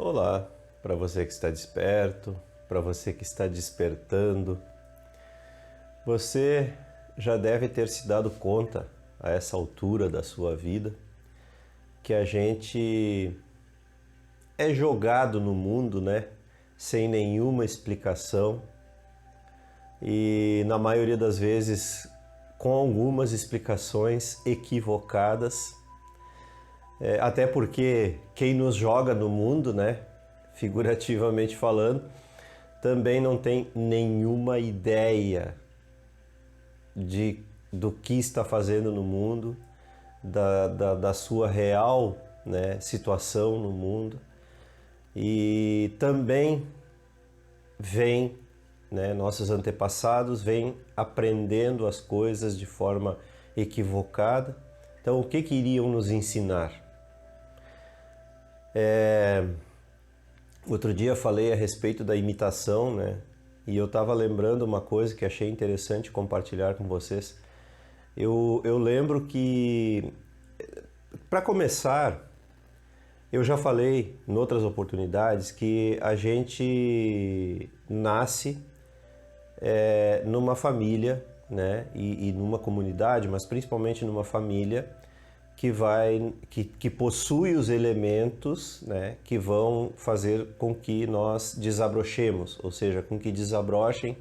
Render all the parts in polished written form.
Olá, para você que está desperto, para você que está despertando. Você já deve ter se dado conta, a essa altura da sua vida, que a gente é jogado no mundo, né? Sem nenhuma explicação e, na maioria das vezes, com algumas explicações equivocadas. Até porque quem nos joga no mundo, né, figurativamente falando, também não tem nenhuma ideia do que está fazendo no mundo, da sua real, né, situação no mundo. E também vem, né, nossos antepassados vêm aprendendo as coisas de forma equivocada. Então, o que iriam nos ensinar? Outro dia falei a respeito da imitação, né? E eu estava lembrando uma coisa que achei interessante compartilhar com vocês. Eu lembro que, para começar, eu já falei em outras oportunidades que a gente nasce numa família, né? E numa comunidade, mas principalmente numa família que possui os elementos, né, que vão fazer com que nós desabrochemos, ou seja, com que desabrochem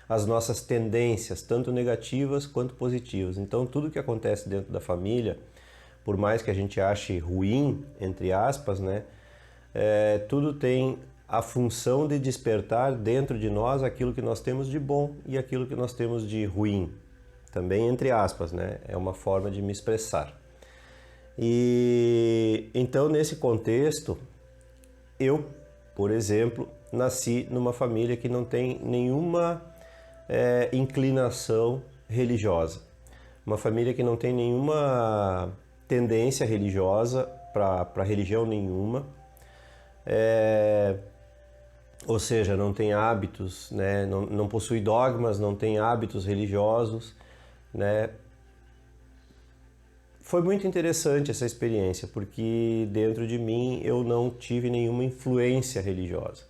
as nossas tendências, tanto negativas quanto positivas. Então, tudo que acontece dentro da família, por mais que a gente ache ruim, entre aspas, né, tudo tem a função de despertar dentro de nós aquilo que nós temos de bom e aquilo que nós temos de ruim. Também entre aspas, né, é uma forma de me expressar. E então, nesse contexto, eu, por exemplo, nasci numa família que não tem nenhuma inclinação religiosa, uma família que não tem nenhuma tendência religiosa para religião nenhuma, ou seja, não tem hábitos, né? Não possui dogmas, não tem hábitos religiosos, né? Foi muito interessante essa experiência, porque dentro de mim eu não tive nenhuma influência religiosa.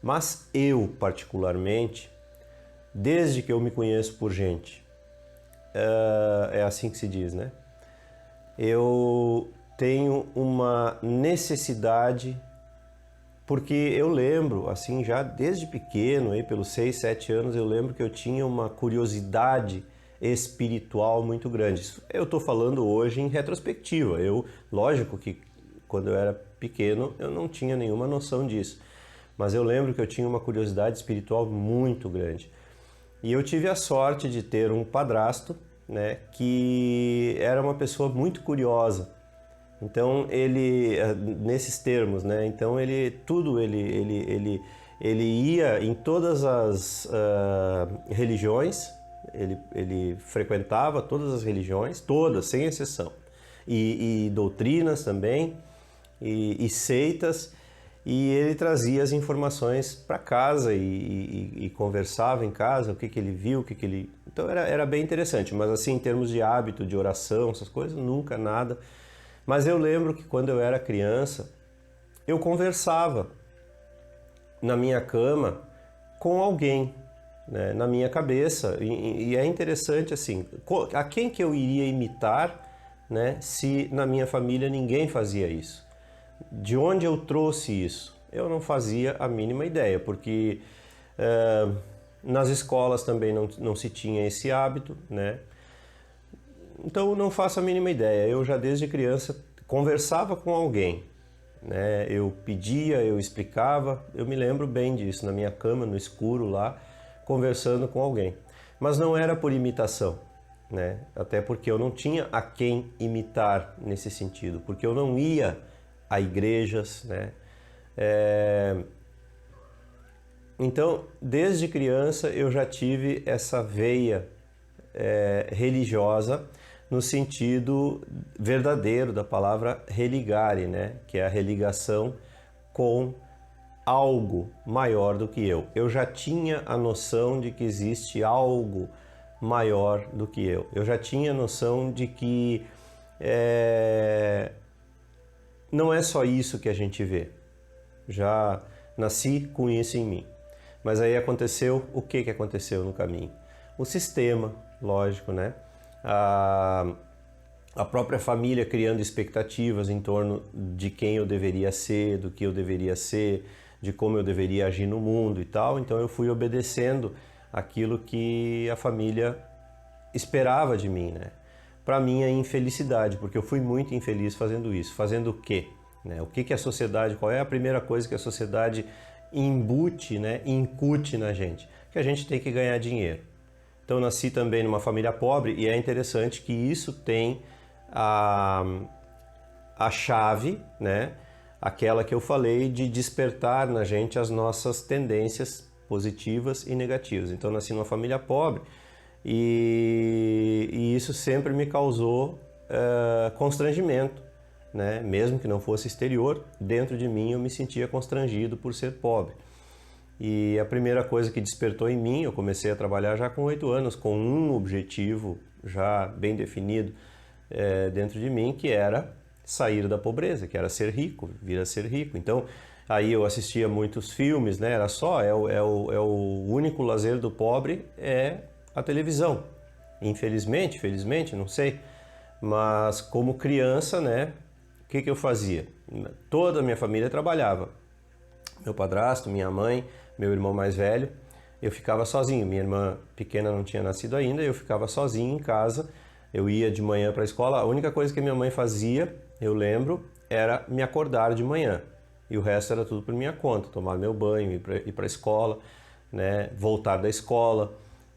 Mas eu, particularmente, desde que eu me conheço por gente, é assim que se diz, né? Eu tenho uma necessidade, porque eu lembro, assim, já desde pequeno, aí pelos 6, 7 anos, eu lembro que eu tinha uma curiosidade espiritual muito grande. Isso eu estou falando hoje em retrospectiva. Lógico que quando eu era pequeno eu não tinha nenhuma noção disso, mas eu lembro que eu tinha uma curiosidade espiritual muito grande. E eu tive a sorte de ter um padrasto, né, que era uma pessoa muito curiosa. Então ele, nesses termos, né, então ele ia em todas as religiões. Ele frequentava todas as religiões, todas, sem exceção, e doutrinas também, e seitas, e ele trazia as informações para casa e conversava em casa, o que ele viu, o que ele... Então era bem interessante, mas assim, em termos de hábito, de oração, essas coisas, nunca nada. Mas eu lembro que quando eu era criança, eu conversava na minha cama com alguém, né, na minha cabeça, e é interessante assim, a quem que eu iria imitar, né, se na minha família ninguém fazia isso? De onde eu trouxe isso? Eu não fazia a mínima ideia, porque nas escolas também não se tinha esse hábito, né? Então não faço a mínima ideia. Eu já desde criança conversava com alguém, né? Eu pedia, eu explicava, eu me lembro bem disso, na minha cama, no escuro lá, conversando com alguém. Mas não era por imitação, né? Até porque eu não tinha a quem imitar nesse sentido, porque eu não ia a igrejas, né? Então, desde criança eu já tive essa veia religiosa, no sentido verdadeiro da palavra religare, né? Que é a religação com algo maior do que eu. Eu já tinha a noção de que existe algo maior do que eu. Eu já tinha a noção de que não é só isso que a gente vê. já nasci com isso em mim. Mas aí aconteceu, o que aconteceu no caminho? O sistema, lógico, né? A própria família criando expectativas em torno de quem eu deveria ser, do que eu deveria ser, de como eu deveria agir no mundo e tal. Então eu fui obedecendo aquilo que a família esperava de mim, né? Para minha infelicidade, porque eu fui muito infeliz fazendo isso. Fazendo o quê? Né? O que a sociedade, qual é a primeira coisa que a sociedade embute, né? Incute na gente? Que a gente tem que ganhar dinheiro. Então eu nasci também numa família pobre e é interessante que isso tem a chave, né? Aquela que eu falei de despertar na gente as nossas tendências positivas e negativas. Então eu nasci numa família pobre e isso sempre me causou constrangimento, né? Mesmo que não fosse exterior, dentro de mim eu me sentia constrangido por ser pobre. E a primeira coisa que despertou em mim, eu comecei a trabalhar já com 8 anos, com um objetivo já bem definido dentro de mim, que era sair da pobreza, que era ser rico, vir a ser rico. Então, aí eu assistia muitos filmes, né? Era só, é o único lazer do pobre é a televisão. Infelizmente, felizmente, não sei. Mas como criança, né? O que eu fazia? Toda a minha família trabalhava. Meu padrasto, minha mãe, meu irmão mais velho. Eu ficava sozinho. Minha irmã pequena não tinha nascido ainda. Eu ficava sozinho em casa. Eu ia de manhã para a escola. A única coisa que minha mãe fazia, eu lembro, era me acordar de manhã. E o resto era tudo por minha conta. Tomar meu banho, ir para a escola, né? Voltar da escola.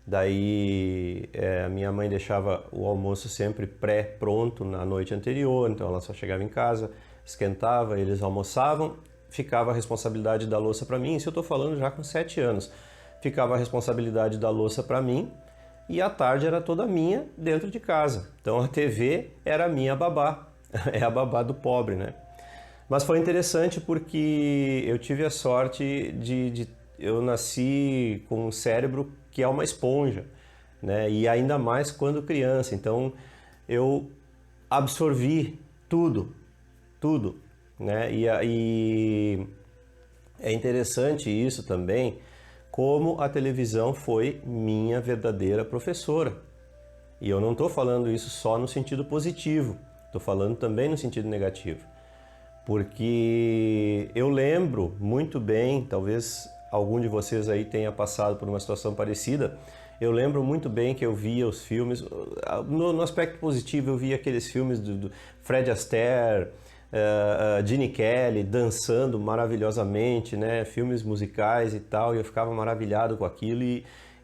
Daí a minha mãe deixava o almoço sempre pré-pronto na noite anterior. Então ela só chegava em casa, esquentava, eles almoçavam. Ficava a responsabilidade da louça para mim. Isso eu estou falando já com 7 anos. Ficava a responsabilidade da louça para mim. E a tarde era toda minha dentro de casa. Então a TV era a minha babá, é a babá do pobre, né? Mas foi interessante porque eu tive a sorte de eu nasci com um cérebro que é uma esponja, né? E ainda mais quando criança. Então eu absorvi tudo, né? E é interessante isso também, como a televisão foi minha verdadeira professora. E eu não estou falando isso só no sentido positivo, estou falando também no sentido negativo. Porque eu lembro muito bem, talvez algum de vocês aí tenha passado por uma situação parecida, eu lembro muito bem que eu via os filmes, no aspecto positivo eu via aqueles filmes do Fred Astaire, Gene Kelly dançando maravilhosamente, né? Filmes musicais e tal, e eu ficava maravilhado com aquilo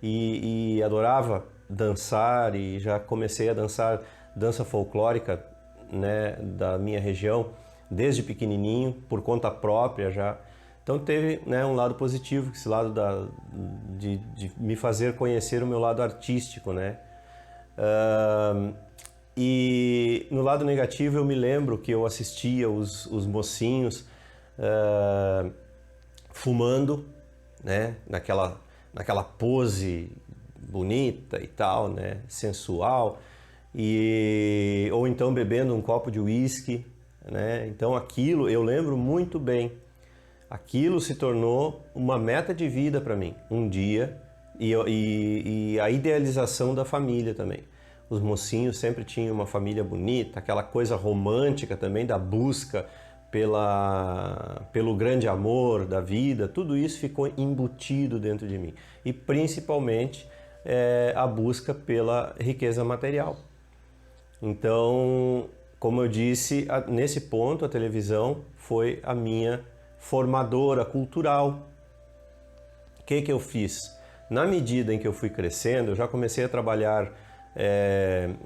e adorava dançar e já comecei a dançar dança folclórica, né, da minha região desde pequenininho, por conta própria já. Então teve, né, um lado positivo, esse lado de me fazer conhecer o meu lado artístico, né? E no lado negativo eu me lembro que eu assistia os mocinhos fumando, né? Naquela pose bonita e tal, né? Sensual, ou então bebendo um copo de uísque, né? Então aquilo eu lembro muito bem. Aquilo se tornou uma meta de vida para mim, um dia, e a idealização da família também. Os mocinhos sempre tinham uma família bonita, aquela coisa romântica também da busca pelo grande amor da vida, tudo isso ficou embutido dentro de mim. E principalmente a busca pela riqueza material. Então, como eu disse, nesse ponto a televisão foi a minha formadora cultural. O que eu fiz? Na medida em que eu fui crescendo, eu já comecei a trabalhar,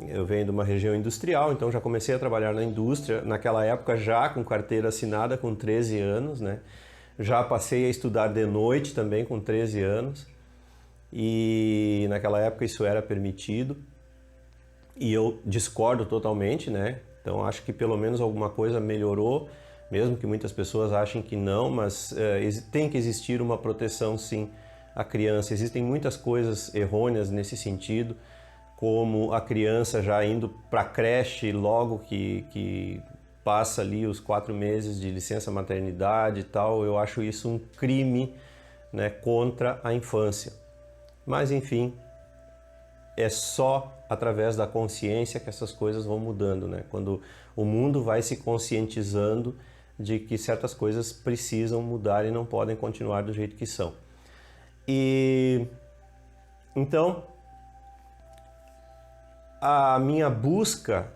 eu venho de uma região industrial, então já comecei a trabalhar na indústria, naquela época já com carteira assinada com 13 anos, né? Já passei a estudar de noite também com 13 anos e naquela época isso era permitido e eu discordo totalmente, né? Então acho que pelo menos alguma coisa melhorou, mesmo que muitas pessoas achem que não, mas tem que existir uma proteção sim à criança. Existem muitas coisas errôneas nesse sentido, como a criança já indo para a creche logo que passa ali os 4 meses de licença maternidade e tal, eu acho isso um crime, né, contra a infância. Mas enfim, é só através da consciência que essas coisas vão mudando, né? Quando o mundo vai se conscientizando de que certas coisas precisam mudar e não podem continuar do jeito que são. E então a minha busca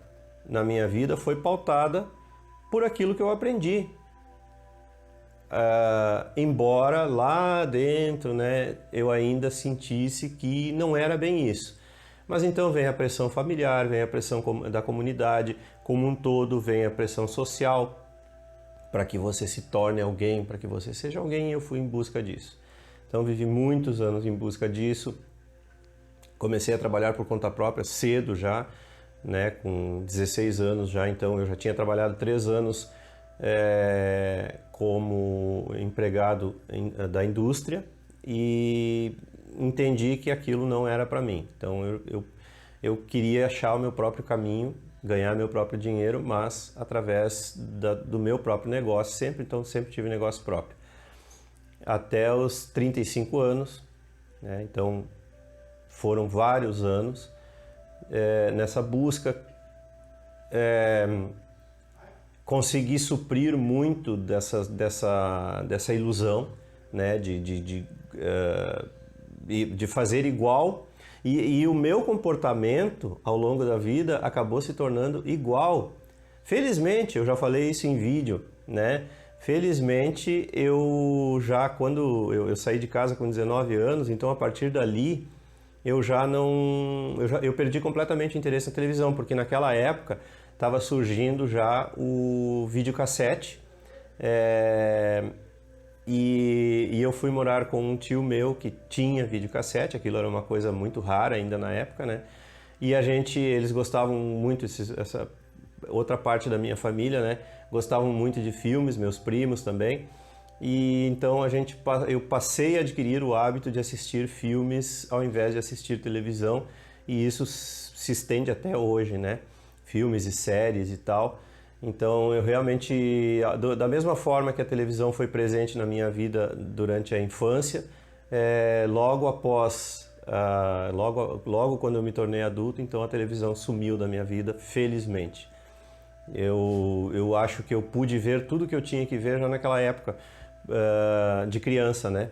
na minha vida foi pautada por aquilo que eu aprendi. Embora lá dentro, né, eu ainda sentisse que não era bem isso. Mas então vem a pressão familiar, vem a pressão da comunidade como um todo, vem a pressão social para que você se torne alguém, para que você seja alguém, e eu fui em busca disso. Então vivi muitos anos em busca disso. Comecei a trabalhar por conta própria cedo já, né, com 16 anos já, então eu já tinha trabalhado 3 anos como empregado da indústria e entendi que aquilo não era para mim. Então eu queria achar o meu próprio caminho, ganhar meu próprio dinheiro, mas através do meu próprio negócio, sempre tive negócio próprio. Até os 35 anos, né, então foram vários anos nessa busca, consegui suprir muito dessa ilusão, né, de fazer igual, e o meu comportamento ao longo da vida acabou se tornando igual. Felizmente, eu já falei isso em vídeo, né? Felizmente, quando eu saí de casa com 19 anos, então a partir dali eu perdi completamente o interesse na televisão, porque naquela época estava surgindo já o videocassete, e eu fui morar com um tio meu que tinha videocassete, aquilo era uma coisa muito rara ainda na época, né? E eles gostavam muito, essa outra parte da minha família, né? Gostavam muito de filmes, meus primos também. E então eu passei a adquirir o hábito de assistir filmes ao invés de assistir televisão, e isso se estende até hoje, né? Filmes e séries e tal. Então eu realmente, da mesma forma que a televisão foi presente na minha vida durante a infância, logo quando eu me tornei adulto, então a televisão sumiu da minha vida, felizmente. Eu acho que eu pude ver tudo que eu tinha que ver já naquela época de criança, né?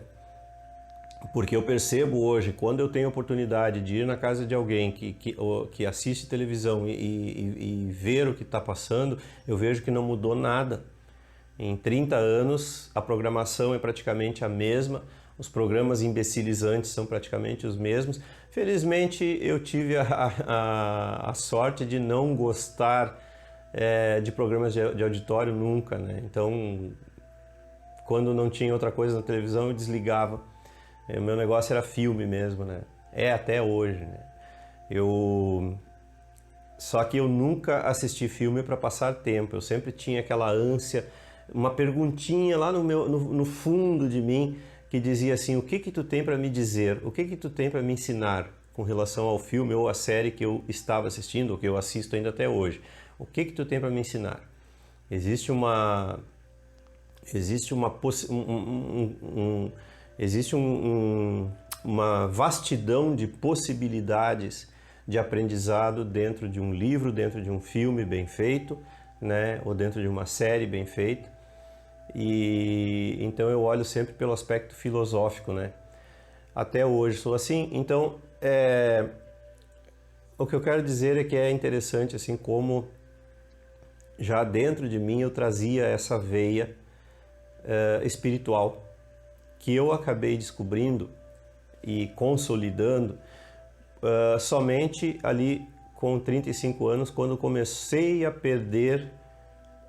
Porque eu percebo hoje, quando eu tenho oportunidade de ir na casa de alguém que assiste televisão e ver o que está passando, eu vejo que não mudou nada. Em 30 anos, a programação é praticamente a mesma, os programas imbecilizantes são praticamente os mesmos. Felizmente, eu tive a sorte de não gostar de programas de auditório nunca, né? Então, quando não tinha outra coisa na televisão, eu desligava. O meu negócio era filme mesmo, né? Até hoje, né? Só que eu nunca assisti filme para passar tempo. Eu sempre tinha aquela ânsia, uma perguntinha lá no fundo de mim que dizia assim: o que tu tem para me dizer? O que tu tem para me ensinar com relação ao filme ou à série que eu estava assistindo ou que eu assisto ainda até hoje? O que tu tem para me ensinar? Existe uma vastidão de possibilidades de aprendizado dentro de um livro, dentro de um filme bem feito, né, ou dentro de uma série bem feita. E então eu olho sempre pelo aspecto filosófico, né? Até hoje sou assim. Então, o que eu quero dizer é que é interessante assim como já dentro de mim eu trazia essa veia espiritual que eu acabei descobrindo e consolidando somente ali com 35 anos, quando comecei a perder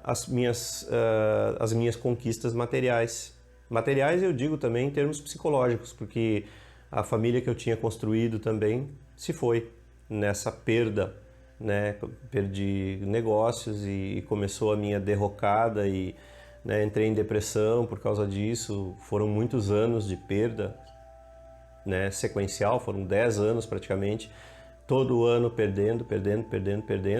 as minhas conquistas materiais. Materiais eu digo também em termos psicológicos, porque a família que eu tinha construído também se foi nessa perda, né? Perdi negócios e começou a minha derrocada e, né, entrei em depressão por causa disso. Foram muitos anos de perda, né, sequencial, foram 10 anos praticamente, todo ano perdendo,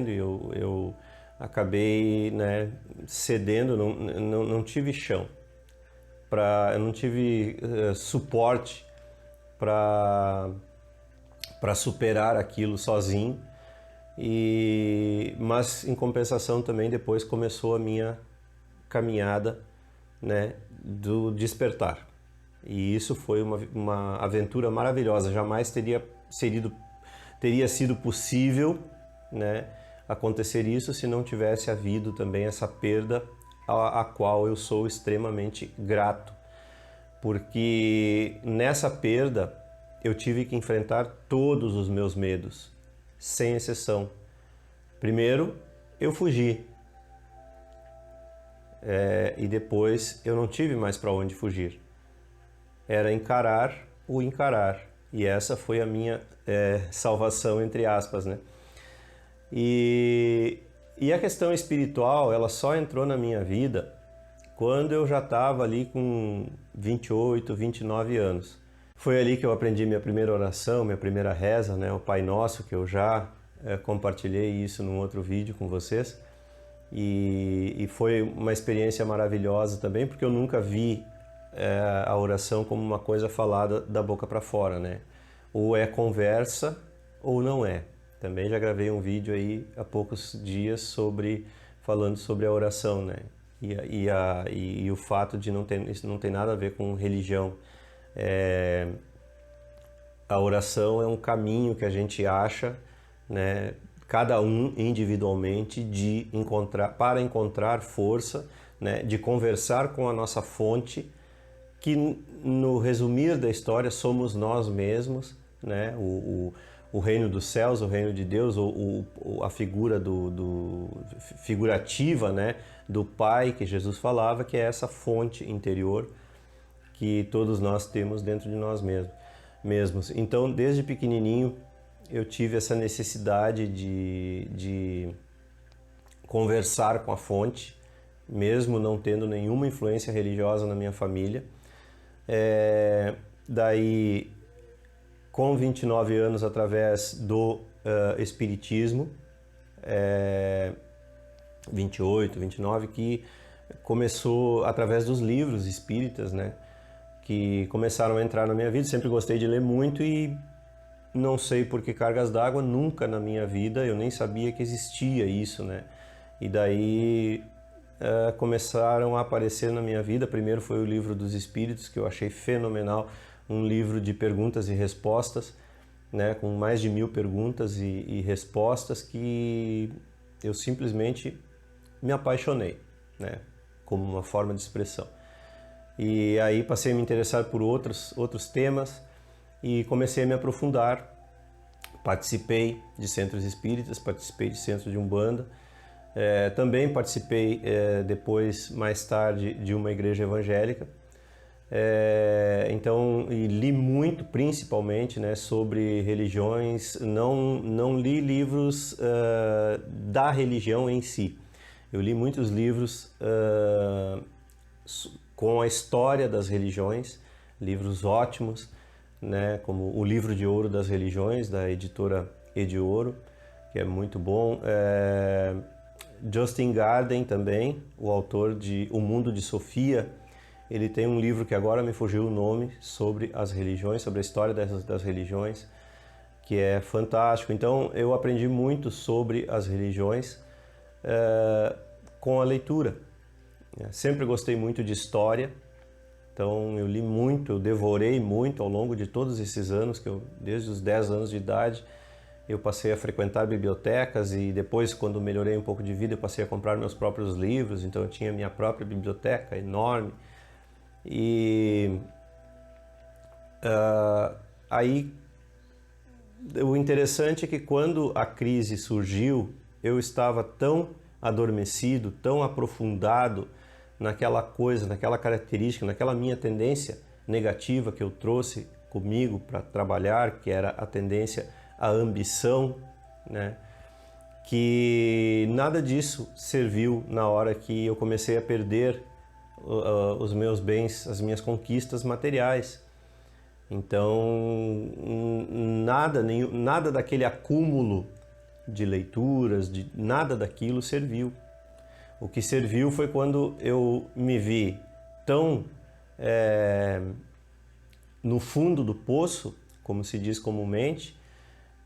e eu acabei, né, cedendo, não tive chão, eu não tive suporte para superar aquilo sozinho. Mas em compensação também depois começou a minha caminhada, né, do despertar. E isso foi uma aventura maravilhosa. Jamais teria sido possível, né, acontecer isso se não tivesse havido também essa perda a qual eu sou extremamente grato. Porque nessa perda eu tive que enfrentar todos os meus medos, sem exceção. Primeiro, eu fugi. E depois eu não tive mais para onde fugir. Era encarar o encarar. E essa foi a minha salvação, entre aspas, né? E a questão espiritual, ela só entrou na minha vida quando eu já estava ali com 28, 29 anos. Foi ali que eu aprendi minha primeira oração, minha primeira reza, né? O Pai Nosso, que eu já compartilhei isso num outro vídeo com vocês. E foi uma experiência maravilhosa também, porque eu nunca vi a oração como uma coisa falada da boca para fora, né? Ou é conversa ou não é. Também já gravei um vídeo aí há poucos dias falando sobre a oração, né? E o fato de isso não tem nada a ver com religião. A oração é um caminho que a gente acha, né, cada um individualmente, para encontrar força, né, de conversar com a nossa fonte, que no resumir da história somos nós mesmos, né, o reino dos céus, o reino de Deus, a figura figurativa, né, do Pai que Jesus falava, que é essa fonte interior que todos nós temos dentro de nós mesmos. Então, desde pequenininho, eu tive essa necessidade de conversar com a fonte, mesmo não tendo nenhuma influência religiosa na minha família. Daí, com 29 anos, através do Espiritismo, 28, 29, que começou através dos livros espíritas, né, que começaram a entrar na minha vida. Sempre gostei de ler muito e não sei por que cargas d'água, nunca na minha vida, eu nem sabia que existia isso, né? E daí começaram a aparecer na minha vida. Primeiro foi o Livro dos Espíritos, que eu achei fenomenal, um livro de perguntas e respostas, né? Com mais de 1000 perguntas e respostas, que eu simplesmente me apaixonei, né? Como uma forma de expressão. E aí passei a me interessar por outros temas e comecei a me aprofundar. Participei de centros espíritas, participei de centro de Umbanda, também participei depois, mais tarde, de uma igreja evangélica. Então, e li muito, principalmente, né, sobre religiões. Não li livros da religião em si. Eu li muitos livros com a história das religiões, livros ótimos, né, como o Livro de Ouro das Religiões, da editora Ediouro, que é muito bom. Justin Garden também, o autor de O Mundo de Sofia, ele tem um livro que agora me fugiu o nome, sobre as religiões, sobre a história das religiões, que é fantástico. Então eu aprendi muito sobre as religiões com a leitura. Sempre gostei muito de história, então eu li muito, eu devorei muito ao longo de todos esses anos, desde os 10 anos de idade, eu passei a frequentar bibliotecas, e depois, quando melhorei um pouco de vida, eu passei a comprar meus próprios livros. Então eu tinha minha própria biblioteca enorme. E aí o interessante é que quando a crise surgiu, eu estava tão adormecido, tão aprofundado naquela coisa, naquela característica, naquela minha tendência negativa que eu trouxe comigo para trabalhar, que era a tendência à ambição, né? Que nada disso serviu na hora que eu comecei a perder os meus bens, as minhas conquistas materiais. Então, nada daquele acúmulo de leituras, de nada daquilo serviu. O que serviu foi quando eu me vi tão no fundo do poço, como se diz comumente,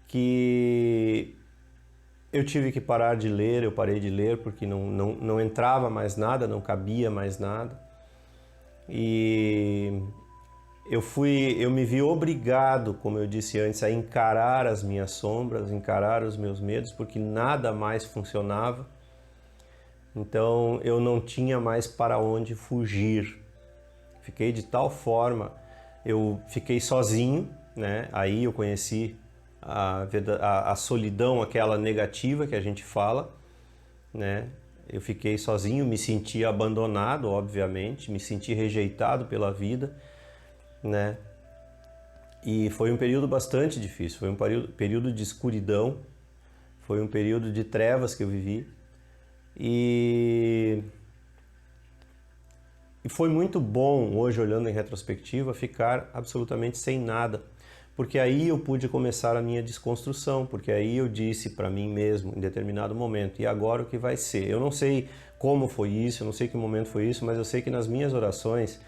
que eu tive que parar de ler, eu parei de ler porque não entrava mais nada, não cabia mais nada. E eu me vi obrigado, como eu disse antes, a encarar as minhas sombras, encarar os meus medos, porque nada mais funcionava. Então eu não tinha mais para onde fugir. Fiquei de tal forma, eu fiquei sozinho, né? Aí eu conheci a solidão, aquela negativa que a gente fala, né? Eu fiquei sozinho, me senti abandonado, obviamente, me senti rejeitado pela vida, né? E foi um período bastante difícil, foi um período de escuridão, foi um período de trevas que eu vivi. E foi muito bom, hoje olhando em retrospectiva, ficar absolutamente sem nada, porque aí eu pude começar a minha desconstrução, porque aí eu disse para mim mesmo em determinado momento, e agora o que vai ser? Eu não sei como foi isso, eu não sei que momento foi isso, mas eu sei que nas minhas orações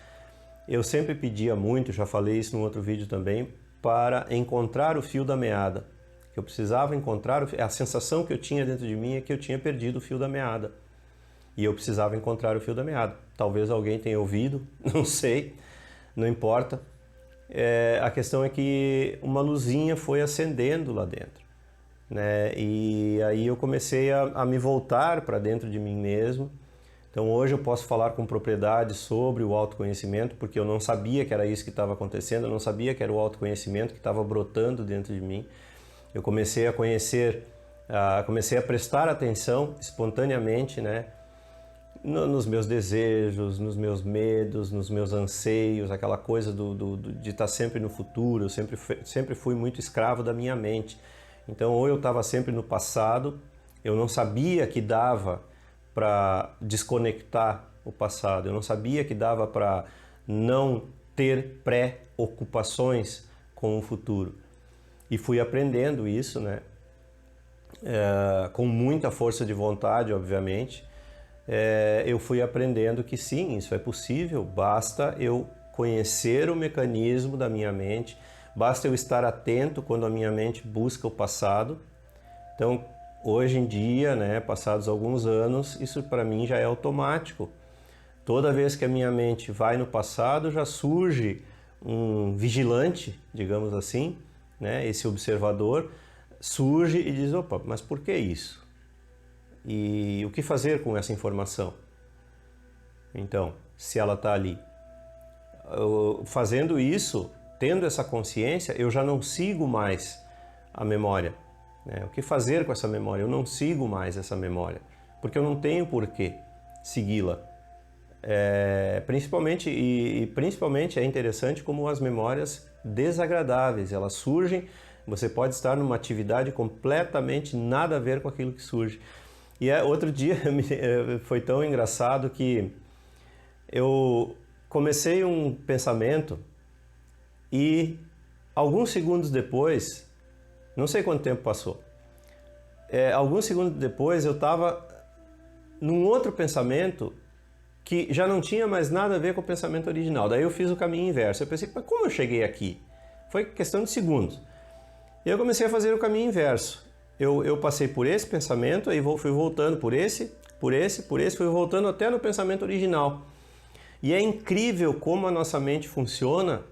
eu sempre pedia muito, já falei isso num outro vídeo também, para encontrar o fio da meada, que eu precisava encontrar, a sensação que eu tinha dentro de mim é que eu tinha perdido o fio da meada. E eu precisava encontrar o fio da meada. Talvez alguém tenha ouvido, não sei, não importa. A questão é que uma luzinha foi acendendo lá dentro, né? E aí eu comecei a me voltar para dentro de mim mesmo. Então hoje eu posso falar com propriedade sobre o autoconhecimento, porque eu não sabia que era isso que estava acontecendo, eu não sabia que era o autoconhecimento que estava brotando dentro de mim. Eu comecei a conhecer, comecei a prestar atenção espontaneamente, né? Nos meus desejos, nos meus medos, nos meus anseios, aquela coisa de estar sempre no futuro. Eu sempre fui muito escravo da minha mente. Então, ou eu estava sempre no passado, eu não sabia que dava para desconectar o passado, eu não sabia que dava para não ter preocupações com o futuro. E fui aprendendo isso, né? Com muita força de vontade, obviamente. Eu fui aprendendo que sim, isso é possível, basta eu conhecer o mecanismo da minha mente, basta eu estar atento quando a minha mente busca o passado. Então, hoje em dia, né, passados alguns anos, isso para mim já é automático. Toda vez que a minha mente vai no passado, já surge um vigilante, digamos assim, né, esse observador, surge e diz, opa, mas por que isso? E o que fazer com essa informação? Então, se ela está ali. Fazendo isso, tendo essa consciência, eu já não sigo mais a memória, né? O que fazer com essa memória? Eu não sigo mais essa memória, porque eu não tenho por que segui-la. Principalmente é interessante como as memórias desagradáveis, elas surgem, você pode estar numa atividade completamente nada a ver com aquilo que surge. E outro dia foi tão engraçado que eu comecei um pensamento e alguns segundos depois, não sei quanto tempo passou, alguns segundos depois eu estava num outro pensamento que já não tinha mais nada a ver com o pensamento original. Daí eu fiz o caminho inverso. Eu pensei, mas como eu cheguei aqui? Foi questão de segundos. E eu comecei a fazer o caminho inverso. Eu passei por esse pensamento, aí fui voltando por esse, fui voltando até no pensamento original. E é incrível como a nossa mente funciona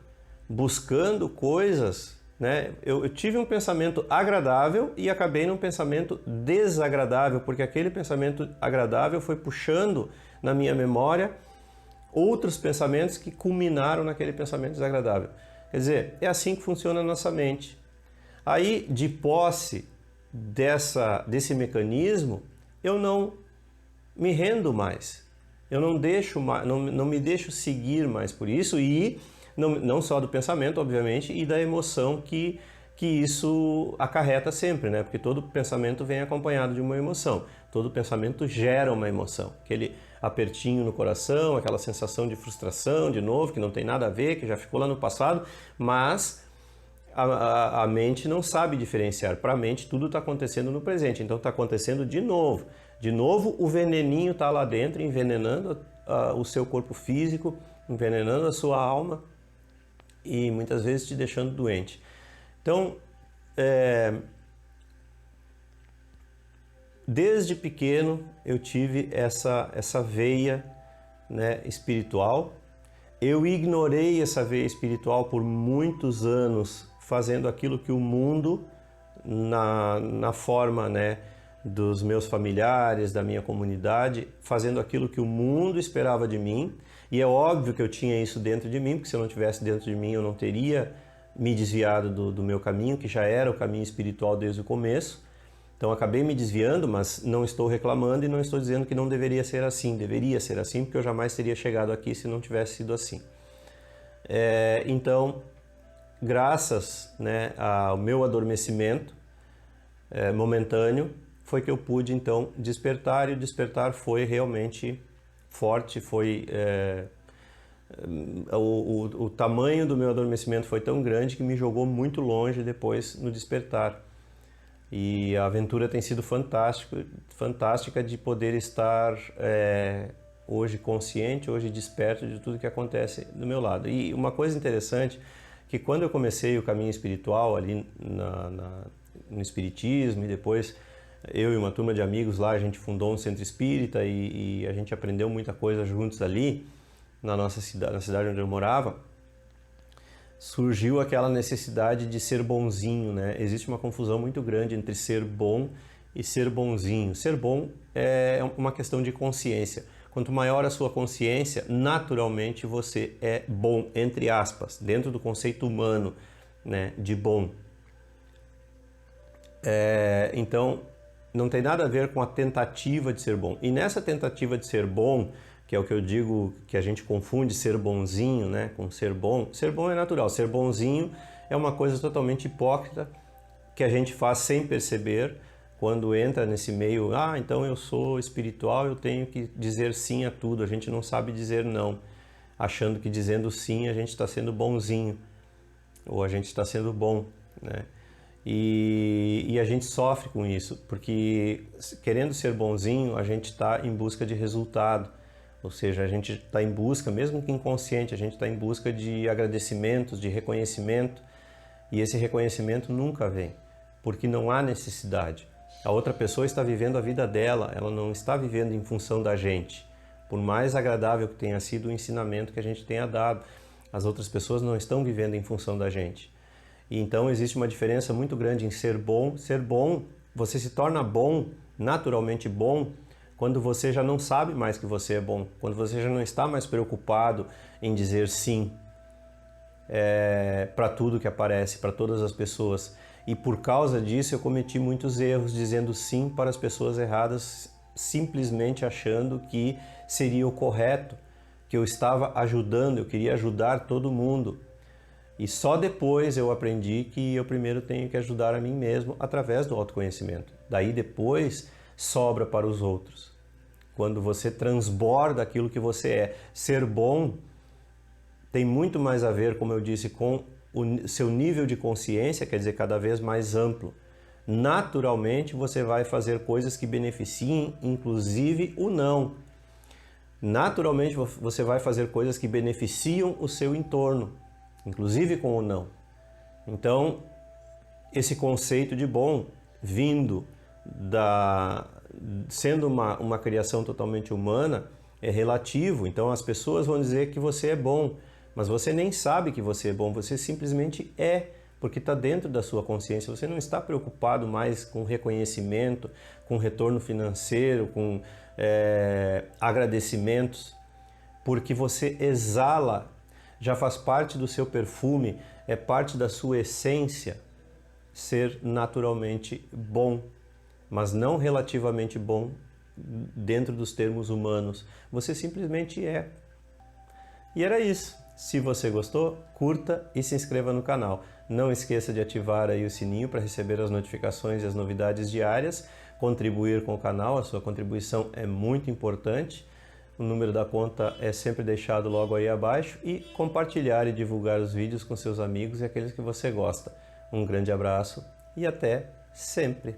buscando coisas, né? Eu tive um pensamento agradável e acabei num pensamento desagradável, porque aquele pensamento agradável foi puxando na minha memória outros pensamentos que culminaram naquele pensamento desagradável. Quer dizer, é assim que funciona a nossa mente. Aí, de posse desse mecanismo, eu não me rendo mais, eu não me deixo seguir mais por isso, e não só do pensamento, obviamente, e da emoção que isso acarreta sempre, né? Porque todo pensamento vem acompanhado de uma emoção, todo pensamento gera uma emoção, aquele apertinho no coração, aquela sensação de frustração, de novo, que não tem nada a ver, que já ficou lá no passado, mas a mente não sabe diferenciar. Para a mente tudo está acontecendo no presente, então está acontecendo de novo. De novo o veneninho está lá dentro, envenenando o seu corpo físico, envenenando a sua alma e muitas vezes te deixando doente. Então, desde pequeno eu tive essa veia, né, espiritual. Eu ignorei essa veia espiritual por muitos anos, fazendo aquilo que o mundo, na forma, né, dos meus familiares, da minha comunidade, fazendo aquilo que o mundo esperava de mim. E é óbvio que eu tinha isso dentro de mim, porque se eu não tivesse dentro de mim eu não teria me desviado do meu caminho, que já era o caminho espiritual desde o começo. Então acabei me desviando, mas não estou reclamando e não estou dizendo que não deveria ser assim. Deveria ser assim, porque eu jamais teria chegado aqui se não tivesse sido assim. Então, graças, né, ao meu adormecimento momentâneo, foi que eu pude então despertar, e o despertar foi realmente forte, foi... O tamanho do meu adormecimento foi tão grande que me jogou muito longe depois no despertar. E a aventura tem sido fantástica de poder estar hoje consciente, hoje desperto de tudo que acontece do meu lado. E uma coisa interessante, que quando eu comecei o caminho espiritual ali no Espiritismo, e depois eu e uma turma de amigos lá, a gente fundou um centro espírita e a gente aprendeu muita coisa juntos ali, na nossa cidade, na cidade onde eu morava, surgiu aquela necessidade de ser bonzinho, né? Existe uma confusão muito grande entre ser bom e ser bonzinho. Ser bom é uma questão de consciência. Quanto maior a sua consciência, naturalmente você é bom, entre aspas, dentro do conceito humano, né, de bom. Então, não tem nada a ver com a tentativa de ser bom. E nessa tentativa de ser bom, que é o que eu digo que a gente confunde ser bonzinho, né, com ser bom. Ser bom é natural, ser bonzinho é uma coisa totalmente hipócrita que a gente faz sem perceber quando entra nesse meio. Então eu sou espiritual, eu tenho que dizer sim a tudo. A gente não sabe dizer não, achando que dizendo sim a gente está sendo bonzinho ou a gente está sendo bom, né? E a gente sofre com isso, porque querendo ser bonzinho a gente está em busca de resultado. Ou seja, a gente está em busca, mesmo que inconsciente, a gente está em busca de agradecimentos, de reconhecimento, e esse reconhecimento nunca vem, porque não há necessidade. A outra pessoa está vivendo a vida dela, ela não está vivendo em função da gente. Por mais agradável que tenha sido o ensinamento que a gente tenha dado, as outras pessoas não estão vivendo em função da gente. E então existe uma diferença muito grande em ser bom. Ser bom, você se torna bom, naturalmente bom, quando você já não sabe mais que você é bom, quando você já não está mais preocupado em dizer sim para tudo que aparece, para todas as pessoas. E por causa disso eu cometi muitos erros dizendo sim para as pessoas erradas, simplesmente achando que seria o correto, que eu estava ajudando, eu queria ajudar todo mundo. E só depois eu aprendi que eu primeiro tenho que ajudar a mim mesmo através do autoconhecimento. Daí depois sobra para os outros. Quando você transborda aquilo que você é. Ser bom tem muito mais a ver, como eu disse, com o seu nível de consciência, quer dizer, cada vez mais amplo. Naturalmente você vai fazer coisas que beneficiem, inclusive o não. Naturalmente você vai fazer coisas que beneficiam o seu entorno, inclusive com o não. Então, esse conceito de bom vindo sendo uma criação totalmente humana é relativo. Então as pessoas vão dizer que você é bom, mas você nem sabe que você é bom, você simplesmente é, porque está dentro da sua consciência. Você não está preocupado mais com reconhecimento, com retorno financeiro, com agradecimentos, porque você exala, já faz parte do seu perfume, é parte da sua essência ser naturalmente bom, mas não relativamente bom dentro dos termos humanos. Você simplesmente é. E era isso. Se você gostou, curta e se inscreva no canal. Não esqueça de ativar aí o sininho para receber as notificações e as novidades diárias. Contribuir com o canal, a sua contribuição é muito importante. O número da conta é sempre deixado logo aí abaixo. E compartilhar e divulgar os vídeos com seus amigos e aqueles que você gosta. Um grande abraço e até sempre!